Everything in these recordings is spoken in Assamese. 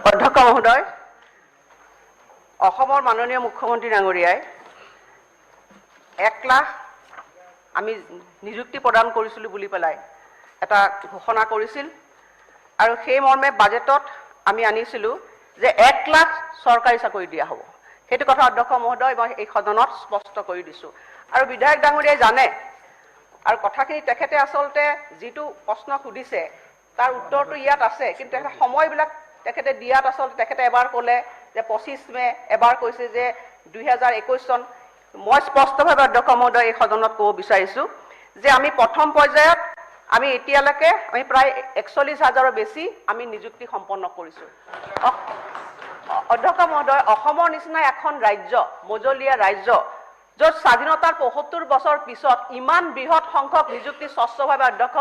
অধ্যক্ষ মহোদয়, অসমৰ মাননীয় মুখ্যমন্ত্ৰী ডাঙৰীয়াই 1 লাখ আমি নিযুক্তি প্ৰদান কৰিছিলোঁ বুলি পেলাই এটা ঘোষণা কৰিছিল আৰু সেই মৰ্মে বাজেটত আমি আনিছিলোঁ যে 1 লাখ চৰকাৰী চাকৰি দিয়া হ'ব। সেইটো কথা অধ্যক্ষ মহোদয় মই এই সদনত স্পষ্ট কৰি দিছোঁ আৰু বিধায়ক ডাঙৰীয়াই জানে আৰু কথাখিনি তেখেতে আচলতে যিটো প্ৰশ্ন সুধিছে তাৰ উত্তৰটো ইয়াত আছে, কিন্তু তেখেতে সময়বিলাক তেখেতে দিয়াত আচলতে তেখেতে এবাৰ ক'লে যে 25 মে, এবাৰ কৈছে যে 2021 চন। মই স্পষ্টভাৱে অধ্যক্ষ মহোদয় এই সদনত ক'ব বিচাৰিছোঁ যে আমি প্ৰথম পৰ্যায়ত আমি এতিয়ালৈকে আমি প্ৰায় 41,000ৰ বেছি আমি নিযুক্তি সম্পন্ন কৰিছোঁ। অধ্যক্ষ মহোদয়, অসমৰ নিচিনা এখন ৰাজ্য, মজলীয়া ৰাজ্য, য'ত স্বাধীনতাৰ 75 বছৰ পিছত ইমান বৃহৎ সংখ্যক নিযুক্তি স্বচ্ছভাৱে অধ্যক্ষ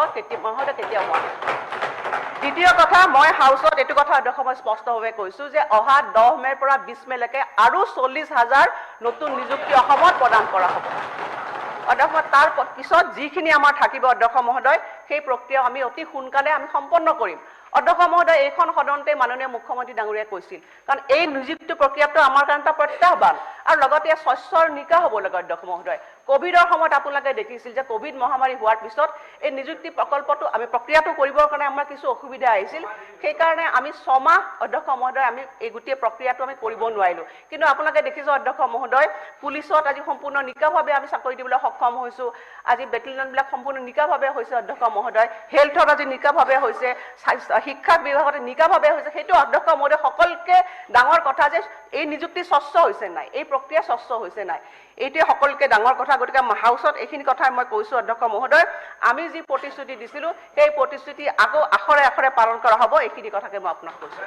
মহোদয় কেতিয়াও হোৱা নাই। দ্বিতীয় কথা, মই হাউচত এইটো কথা অধ্যক্ষ মই স্পষ্টভাৱে কৈছোঁ যে অহা 10 মেৰ পৰা 20 মেলৈকে আৰু 40,000 নতুন নিযুক্তি অসমত প্ৰদান কৰা হ'ব। অধ্যক্ষ, তাৰ পিছত যিখিনি আমাৰ থাকিব অধ্যক্ষ মহোদয়, সেই প্ৰক্ৰিয়া আমি অতি সোনকালে আমি সম্পন্ন কৰিম। অধ্যক্ষ মহোদয়, এইখন সদনতে মাননীয় মুখ্যমন্ত্ৰী ডাঙৰীয়াই কৈছিল, কাৰণ এই নিযুক্তি প্ৰক্ৰিয়াটো আমাৰ কাৰণে এটা প্ৰত্যাহ্বান আৰু লগতে স্বচ্ছৰ নিকা হ'ব লাগে। অধ্যক্ষ মহোদয়, কোভিডৰ সময়ত আপোনালোকে দেখিছিল যে কোভিড মহামাৰী হোৱাৰ পিছত এই নিযুক্তি প্ৰকল্পটো আমি প্ৰক্ৰিয়াটো কৰিবৰ কাৰণে আমাৰ কিছু অসুবিধা আহিছিল। সেইকাৰণে আমি 6 মাহ অধ্যক্ষ মহোদয় আমি এই গোটেই প্ৰক্ৰিয়াটো আমি কৰিব নোৱাৰিলোঁ। কিন্তু আপোনালোকে দেখিছে অধ্যক্ষ মহোদয়, পুলিচত আজি সম্পূৰ্ণ নিকাভাৱে আমি চাকৰি দিবলৈ সক্ষম হৈছোঁ। আজি বেটেলিয়নবিলাক সম্পূৰ্ণ নিকাভাৱে হৈছে অধ্যক্ষ মহোদয়, হেল্থত আজি নিকাভাৱে হৈছে, শিক্ষা বিভাগতে নিকাভাৱে হৈছে। সেইটো অধ্যক্ষ মহোদয় সকলোকে ডাঙৰ কথা যে এই নিযুক্তি স্বচ্ছ হৈছে নাই, এই প্ৰক্ৰিয়া স্বচ্ছ হৈছে নাই, এইটোৱে সকলোকে ডাঙৰ কথা। গতিকে হাউচত এইখিনি কথাই মই কৈছোঁ অধ্যক্ষ মহোদয়, আমি যি প্ৰতিশ্ৰুতি দিছিলোঁ সেই প্ৰতিশ্ৰুতি আকৌ আখৰে আখৰে পালন কৰা হ'ব, এইখিনি কথাকে মই আপোনাক কৈছোঁ।